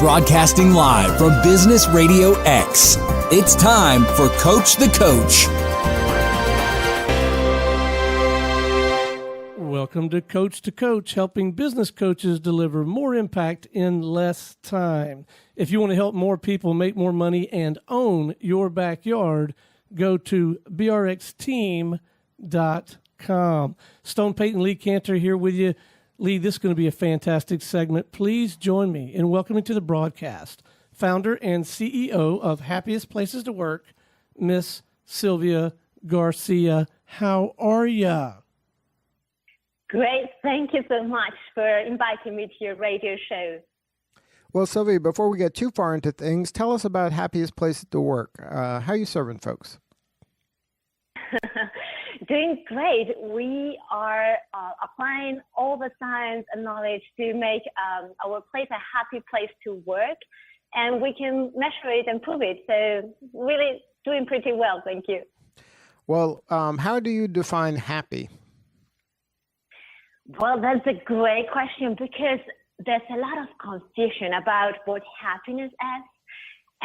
Broadcasting live from Business Radio X. It's time for Coach the Coach. Welcome to Coach, helping business coaches deliver more impact in less time. If you want to help more people make more money and own your backyard, go to brxteam.com. Stone Payton Lee Cantor here with you. Lee, this is going to be a fantastic segment. Please join me in welcoming to the broadcast founder and CEO of Happiest Places to Work, Miss Silvia Garcia. How are ya? Great. Thank you so much for inviting me to your radio show. Well, Silvia, before we get too far into things, tell us about Happiest Places to Work. How are you serving folks? Doing great. We are applying all the science and knowledge to make our place a happy place to work, and we can measure it and prove it. So really doing pretty well. Thank you. Well, how do you define happy? Well, that's a great question because there's a lot of confusion about what happiness is.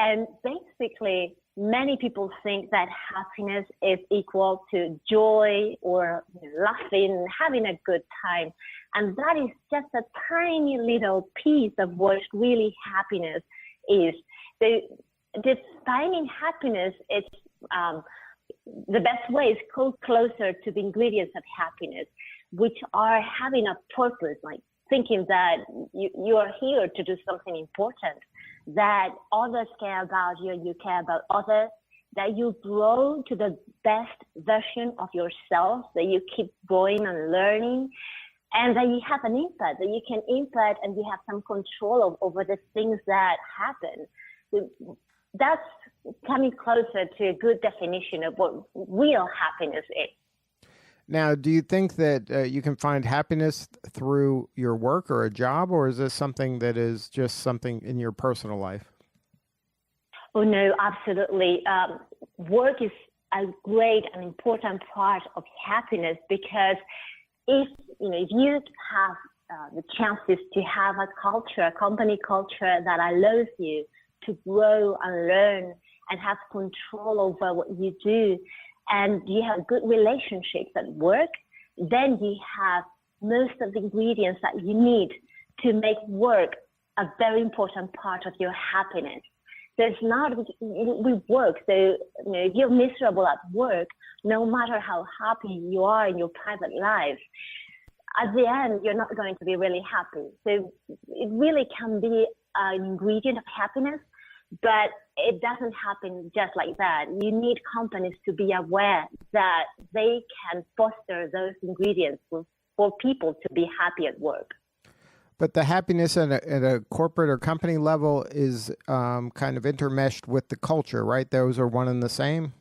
And basically, many people think that happiness is equal to joy or laughing, having a good time. And that is just a tiny little piece of what really happiness is. Defining happiness is the best way is go closer to the ingredients of happiness, which are having a purpose, like thinking that you are here to do something important, that others care about you, you care about others, that you grow to the best version of yourself, that you keep growing and learning, and that you have an impact, that you can impact and you have some control over the things that happen. That's coming closer to a good definition of what real happiness is. Now, do you think that you can find happiness through your work or a job, or is this something that is just something in your personal life? Oh, no, absolutely. Work is a great and important part of happiness because if you have the chances to have a culture, a company culture that allows you to grow and learn and have control over what you do, and you have good relationships at work, then you have most of the ingredients that you need to make work a very important part of your happiness. So it's not with work. So if you're miserable at work, no matter how happy you are in your private life, at the end, you're not going to be really happy. So it really can be an ingredient of happiness, but it doesn't happen just like that. You need companies to be aware that they can foster those ingredients for people to be happy at work. But the happiness at a corporate or company level is kind of intermeshed with the culture, right? Those are one and the same?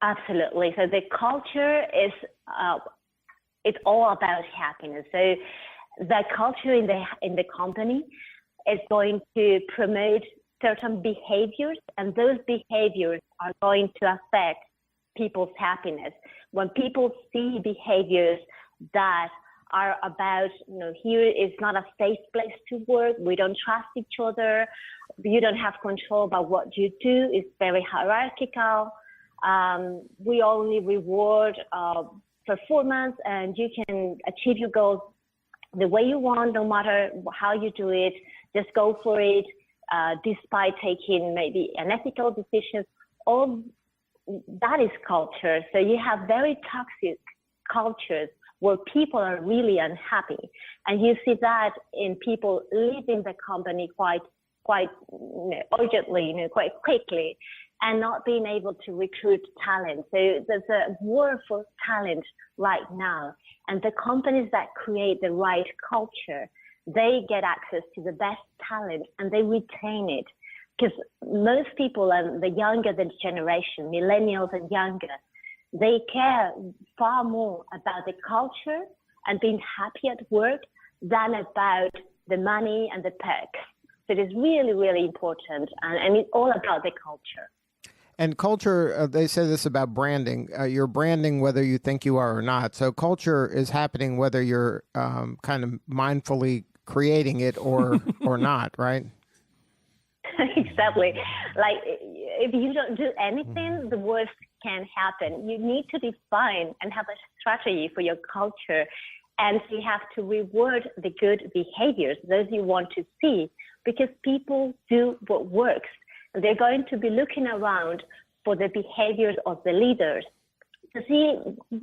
Absolutely. So the culture is it's all about happiness. So the culture in the company is going to promote certain behaviors, and those behaviors are going to affect people's happiness. When people see behaviors that are about, here is not a safe place to work, we don't trust each other, you don't have control about what you do, it's very hierarchical, we only reward performance, and you can achieve your goals the way you want, no matter how you do it, just go for it, despite taking maybe unethical decisions. All that is culture. So you have very toxic cultures where people are really unhappy. And you see that in people leaving the company quite urgently, quite quickly, and not being able to recruit talent. So there's a war for talent right now. And the companies that create the right culture, they get access to the best talent and they retain it. Because most people, and the younger the generation, millennials and younger, they care far more about the culture and being happy at work than about the money and the perks. So it is really, really important, and it's all about the culture. And culture, they say this about branding. You're branding whether you think you are or not. So culture is happening whether you're kind of mindfully creating it or not, right? Exactly. Like if you don't do anything, the worst can happen. You need to define and have a strategy for your culture. And you have to reward the good behaviors, those you want to see, because people do what works. They're going to be looking around for the behaviors of the leaders to see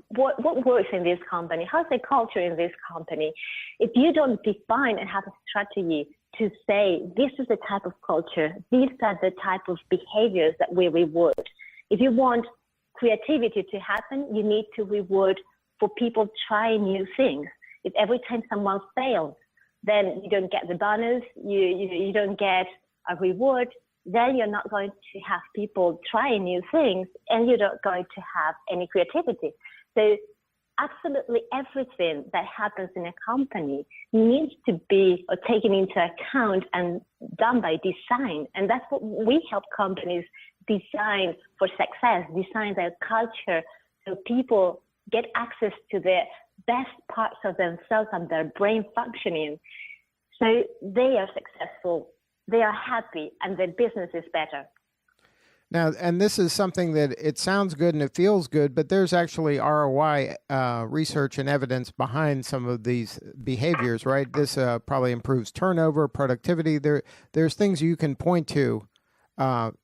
what works in this company, how's the culture in this company. If you don't define and have a strategy to say, this is the type of culture, these are the type of behaviors that we reward. If you want creativity to happen, you need to reward for people trying new things. If every time someone fails, then you don't get the bonus, you don't get a reward, then you're not going to have people trying new things, and you're not going to have any creativity. So absolutely everything that happens in a company needs to be taken into account and done by design. And that's what we help companies design for success, design their culture so people get access to the best parts of themselves and their brain functioning. So they are successful, they are happy, and their business is better. Now, and this is something that it sounds good and it feels good, but there's actually ROI research and evidence behind some of these behaviors, right? This probably improves turnover, productivity. There's things you can point to,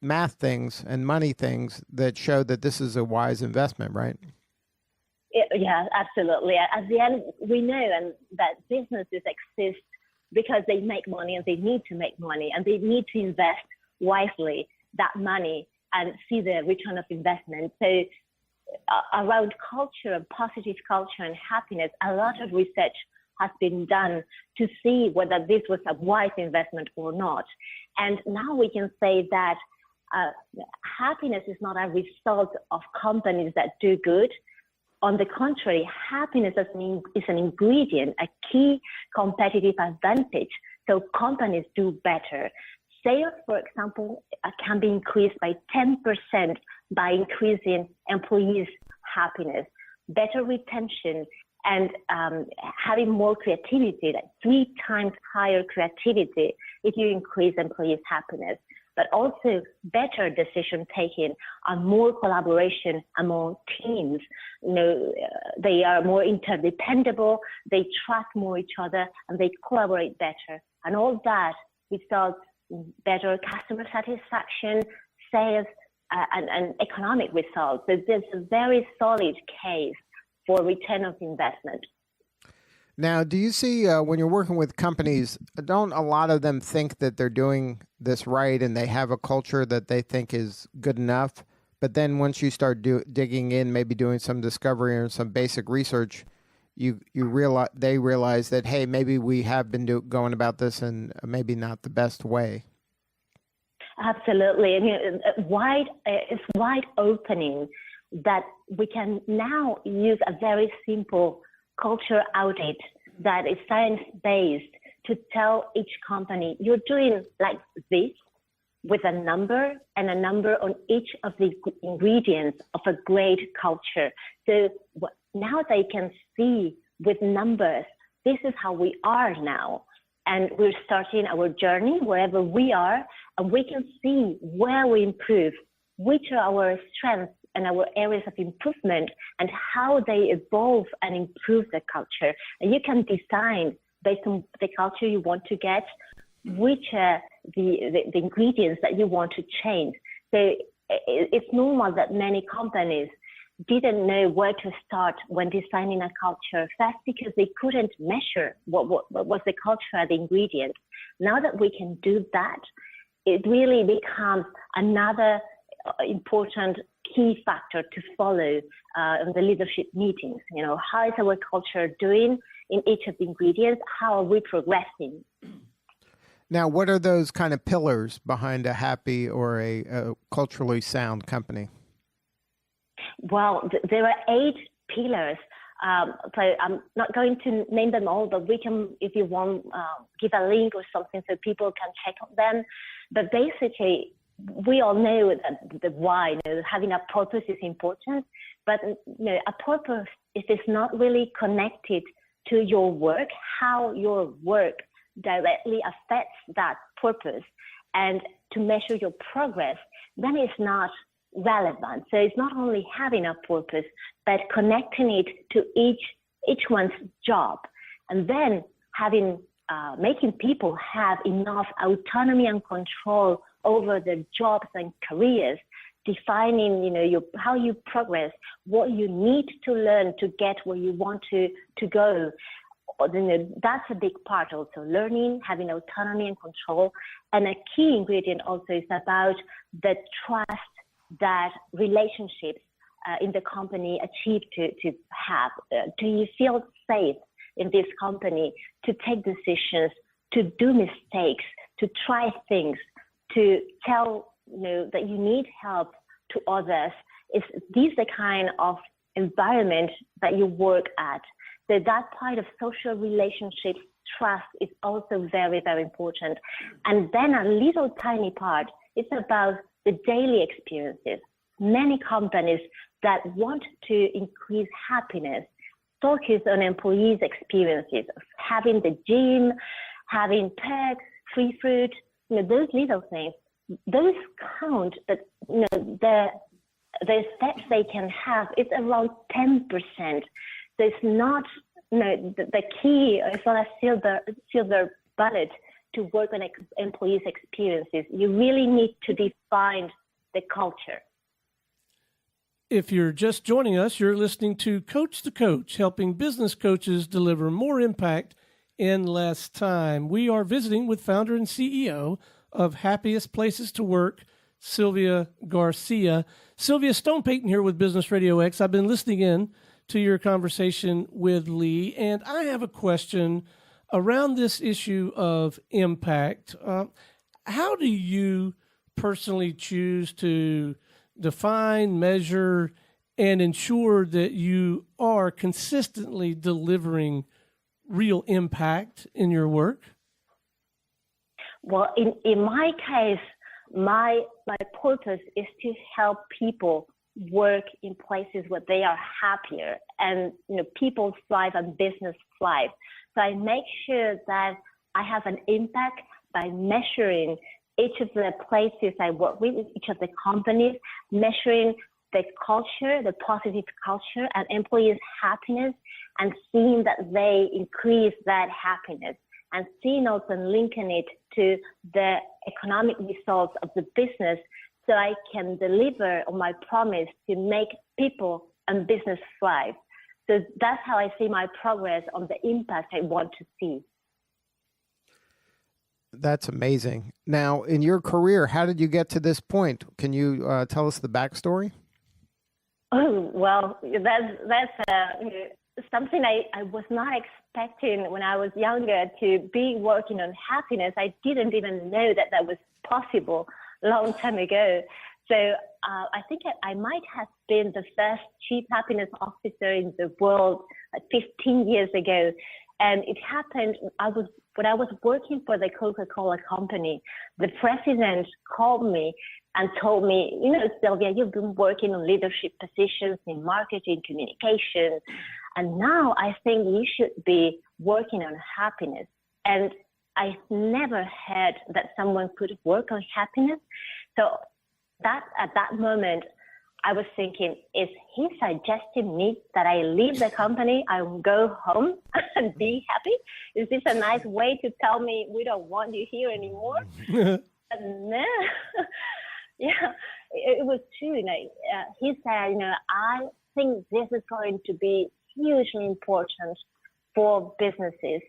math things and money things that show that this is a wise investment, right? Yeah, absolutely. At the end, we know that businesses exist because they make money and they need to make money and they need to invest wisely that money and see the return of investment. So around culture and positive culture and happiness, a lot of research has been done to see whether this was a wise investment or not. And now we can say that happiness is not a result of companies that do good. On the contrary, happiness is an ingredient, a key competitive advantage. So companies do better. Sales, for example, can be increased by 10% by increasing employees' happiness, better retention, and having more creativity, like 3 times higher creativity if you increase employees' happiness, but also better decision taking and more collaboration among teams. They are more interdependable, they trust more each other, and they collaborate better. And all that results in better customer satisfaction, sales, and economic results. So there's a very solid case for return of investment. Now, do you see when you're working with companies, don't a lot of them think that they're doing this right and they have a culture that they think is good enough? But then once you start digging in, maybe doing some discovery or some basic research, they realize that, hey, maybe we have been going about this in maybe not the best way. Absolutely. It's wide opening that we can now use a very simple culture audit that is science-based to tell each company, you're doing like this with a number and a number on each of the ingredients of a great culture. So now they can see with numbers, this is how we are now. And we're starting our journey wherever we are, and we can see where we improve, which are our strengths and our areas of improvement, and how they evolve and improve the culture. And you can design based on the culture you want to get, which are the ingredients that you want to change. So it's normal that many companies didn't know where to start when designing a culture, first because they couldn't measure what was the culture, the ingredients. Now that we can do that, it really becomes another important key factor to follow in the leadership meetings. How is our culture doing in each of the ingredients? How are we progressing? Now, what are those kind of pillars behind a happy or a culturally sound company? Well, there are 8 pillars. So I'm not going to name them all, but we can, if you want, give a link or something so people can check on them. But basically, we all know that the why, having a purpose is important, but a purpose, if it's not really connected to your work, how your work directly affects that purpose and to measure your progress, then it's not relevant. So it's not only having a purpose, but connecting it to each one's job, and then making people have enough autonomy and control over their jobs and careers, defining, how you progress, what you need to learn to get where you want to go. That's a big part also, learning, having autonomy and control. And a key ingredient also is about the trust that relationships in the company achieve to have. Do you feel safe in this company to take decisions, to do mistakes, to try things, to tell that you need help to others? Is this the kind of environment that you work at? So that part of social relationships, trust is also very, very important. And then a little tiny part, it's about the daily experiences. Many companies that want to increase happiness focus on employees' experiences, having the gym, having pets, free fruit, those little things. Those count, but the steps they can have is around 10%. So it's not the key. It's not a silver bullet to work on employees' experiences. You really need to define the culture. If you're just joining us, you're listening to Coach the Coach, helping business coaches deliver more impact in less time. We are visiting with founder and CEO of Happiest Places to Work, Silvia Garcia. Sylvia, Stone Payton here with Business Radio X. I've been listening in to your conversation with Lee, and I have a question around this issue of impact. How do you personally choose to define, measure, and ensure that you are consistently delivering real impact in your work? Well, in my case, my purpose is to help people work in places where they are happier, and people thrive and business thrive. So I make sure that I have an impact by measuring each of the places I work with, each of the companies, measuring the culture, the positive culture and employees' happiness, and seeing that they increase that happiness, and seeing also linking it to the economic results of the business, so I can deliver on my promise to make people and business thrive. So that's how I see my progress on the impact I want to see. That's amazing. Now, in your career, how did you get to this point? Can you tell us the backstory? Oh, well, that's something I was not expecting when I was younger, to be working on happiness. I didn't even know that was possible a long time ago. So I think I might have been the first chief happiness officer in the world 15 years ago. And it happened, when I was working for the Coca-Cola company, the president called me and told me, Sylvia, you've been working on leadership positions in marketing, communication, and now I think you should be working on happiness. And I never heard that someone could work on happiness. So that at that moment, I was thinking, is he suggesting me that I leave the company, I will go home and be happy? Is this a nice way to tell me we don't want you here anymore? No. Yeah, it was true. He said, I think this is going to be hugely important for businesses.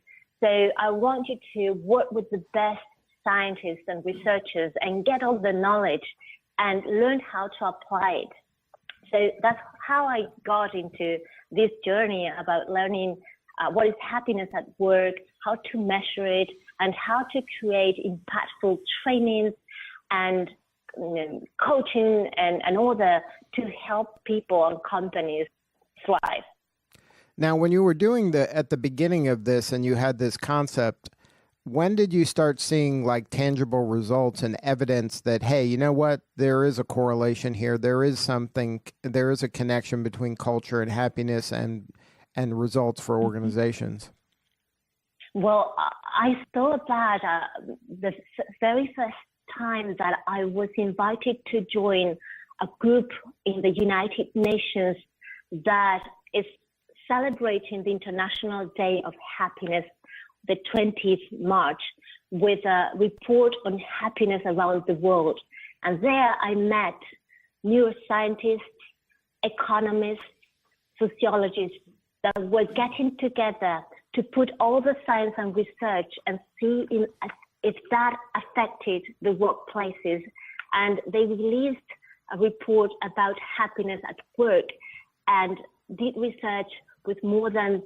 So I want you to work with the best scientists and researchers and get all the knowledge and learn how to apply it. So that's how I got into this journey about learning what is happiness at work, how to measure it, and how to create impactful trainings and coaching and order to help people and companies thrive. Now, when you were doing at the beginning of this and you had this concept, when did you start seeing like tangible results and evidence that, hey, you know what, there is a correlation here. There is a connection between culture and happiness and results for organizations? Well, I thought that the very first time that I was invited to join a group in the United Nations that is celebrating the International Day of Happiness, the 20th March, with a report on happiness around the world. And there I met neuroscientists, economists, sociologists that were getting together to put all the science and research and see if that affected the workplaces. And they released a report about happiness at work and did research with more than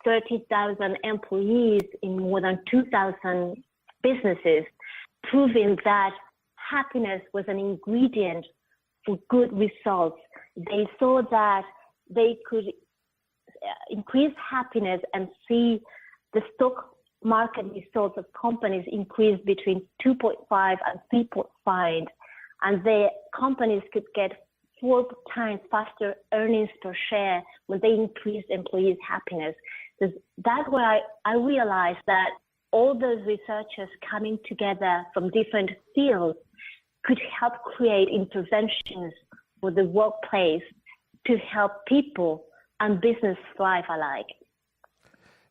30,000 employees in more than 2,000 businesses, proving that happiness was an ingredient for good results. They saw that they could increase happiness and see the stock market results of companies increase between 2.5 and 3.5, and the companies could get 4 times faster earnings per share when they increased employees' happiness. So that's where I realized that all those researchers coming together from different fields could help create interventions for the workplace to help people and business thrive alike.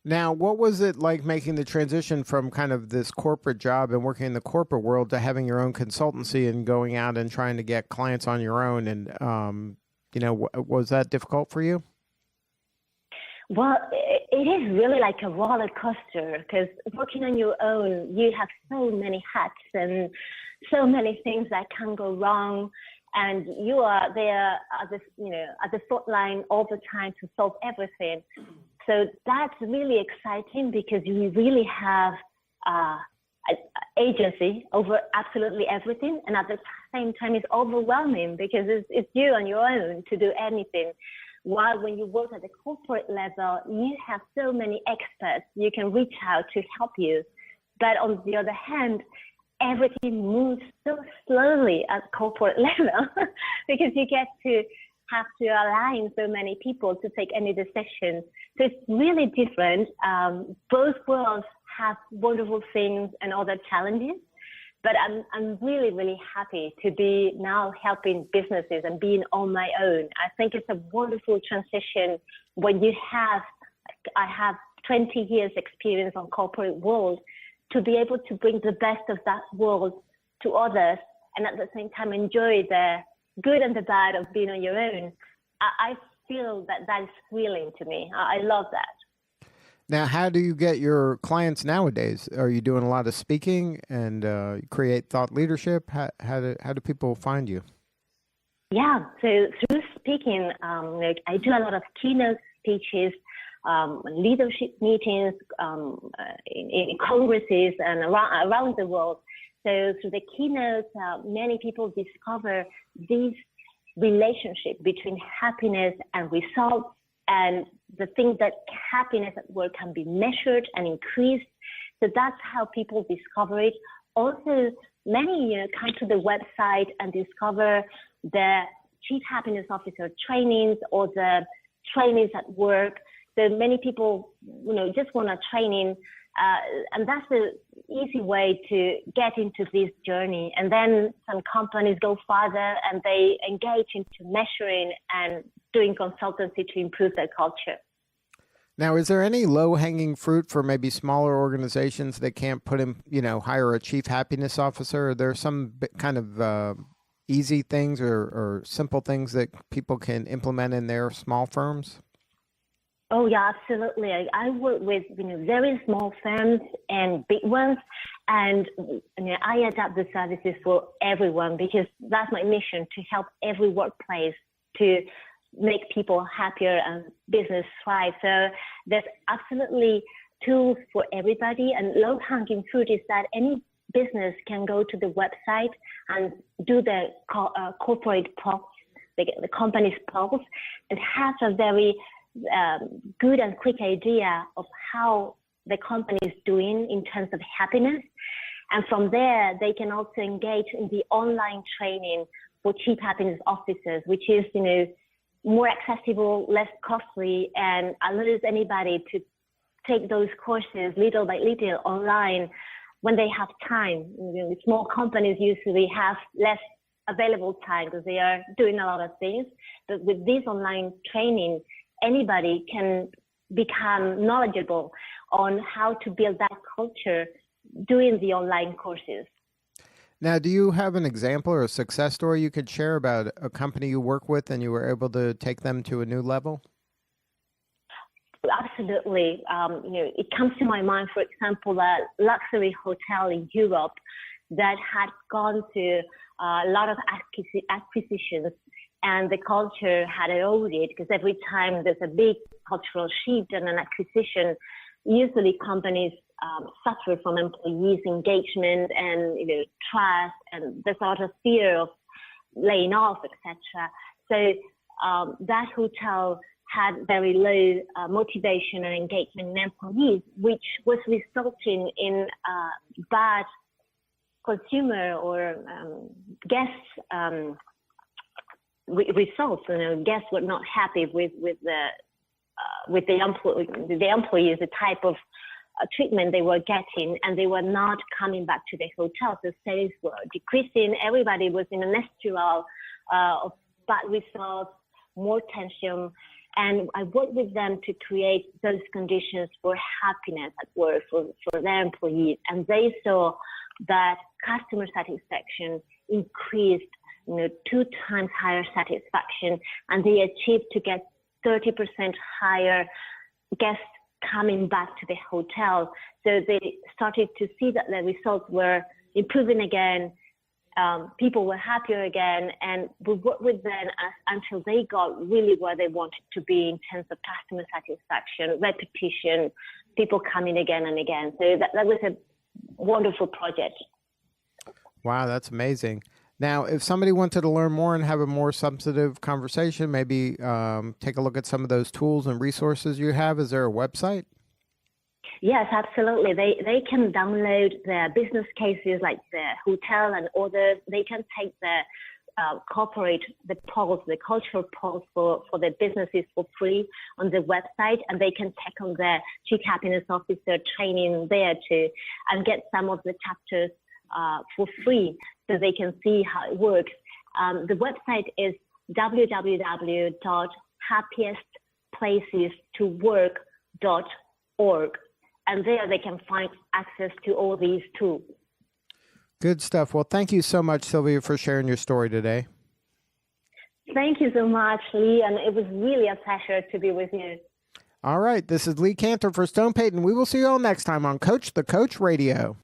Now, what was it like making the transition from kind of this corporate job and working in the corporate world to having your own consultancy and going out and trying to get clients on your own? And, was that difficult for you? Well, it is really like a roller coaster, because working on your own, you have so many hats and so many things that can go wrong. And you are there at the front line all the time to solve everything. So that's really exciting because you really have agency over absolutely everything. And at the same time, it's overwhelming because it's you on your own to do anything. While when you work at the corporate level, you have so many experts you can reach out to help you. But on the other hand, everything moves so slowly at corporate level because you get to have to align so many people to take any decision. So it's really different. Both worlds have wonderful things and other challenges, but I'm really, really happy to be now helping businesses and being on my own. I think it's a wonderful transition when I have 20 years experience on corporate world, to be able to bring the best of that world to others and at the same time enjoy the good and the bad of being on your own. I feel that is thrilling to me. I love that. Now, how do you get your clients nowadays? Are you doing a lot of speaking and create thought leadership? How do people find you? Yeah, so through speaking, I do a lot of keynote speeches, leadership meetings in congresses and around the world. So through the keynotes, many people discover this relationship between happiness and results, and the thing that happiness at work can be measured and increased. So that's how people discover it. Also, many come to the website and discover the Chief Happiness Officer trainings or the trainings at work. So many people, just want a training, and that's the easy way to get into this journey. And then some companies go further and they engage into measuring and doing consultancy to improve their culture. Now, is there any low-hanging fruit for maybe smaller organizations that can't put in, hire a chief happiness officer? Are there some kind of easy things or simple things that people can implement in their small firms? Oh, yeah, absolutely. I work with very small firms and big ones, and I adapt the services for everyone because that's my mission, to help every workplace to make people happier and business thrive. So there's absolutely tools for everybody, and low-hanging fruit is that any business can go to the website and do the corporate pulse, the company's pulse, and have a very good and quick idea of how the company is doing in terms of happiness. And from there, they can also engage in the online training for chief happiness officers, which is, more accessible, less costly, and allows anybody to take those courses little by little online when they have time. Small companies usually have less available time because they are doing a lot of things. But with this online training, anybody can become knowledgeable on how to build that culture doing the online courses. Now, do you have an example or a success story you could share about a company you work with and you were able to take them to a new level? Absolutely. It comes to my mind, for example, a luxury hotel in Europe that had gone to a lot of acquisitions, and the culture had eroded because every time there's a big cultural shift and an acquisition, usually companies suffer from employees' engagement and trust, and the sort of fear of laying off, etc. So that hotel had very low motivation and engagement in employees, which was resulting in bad consumer or guests results. Guests were not happy with the employees, the type of treatment they were getting, and they were not coming back to the hotel. The sales were decreasing. Everybody was in an spiral of bad results, more tension. And I worked with them to create those conditions for happiness at work for their employees. And they saw that customer satisfaction increased, 2 times higher satisfaction, and they achieved to get 30% higher guests coming back to the hotel. So they started to see that the results were improving again. People were happier again, and we worked with them until they got really where they wanted to be in terms of customer satisfaction, repetition, people coming again and again. So that was a wonderful project. Wow, that's amazing. Now, if somebody wanted to learn more and have a more substantive conversation, maybe take a look at some of those tools and resources you have, is there a website? Yes, absolutely. They can download their business cases like the hotel and others. They can take the the cultural polls for their businesses for free on the website, and they can take on the Chief Happiness Officer training there too, and get some of the chapters for free so they can see how it works. The website is www.happiestplacestowork.org. And there they can find access to all these tools. Good stuff. Well, thank you so much, Silvia, for sharing your story today. Thank you so much, Lee, and it was really a pleasure to be with you. All right, this is Lee Cantor for Stone Payton. We will see you all next time on Coach the Coach Radio.